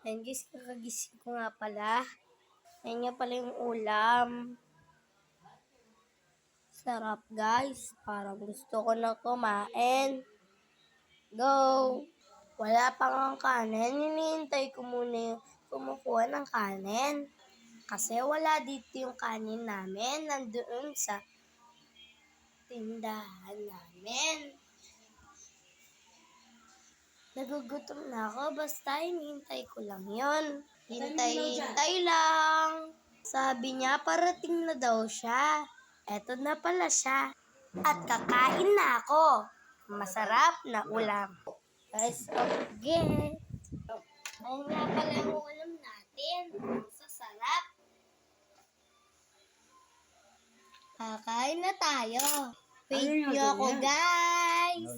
Ayan guys, kakagising ko nga pala. Ayan nga pala yung ulam. Sarap guys. Parang gusto ko na kumain. Go! Wala pa nga kanin. Hinihintay ko muna yung kumukuha ng kanin. Kasi wala dito yung kanin namin. Nandoon sa tindahan namin. Nagugutom na ako, basta hinihintay ko lang yon. Hintay lang. Sabi niya, parating na daw siya. Eto na pala siya. At kakain na ako. Masarap na ulam. Guys, okay. Ayun nga pala yung ulam natin. Sasarap. Kakain na tayo. Wait niyo ako, guys.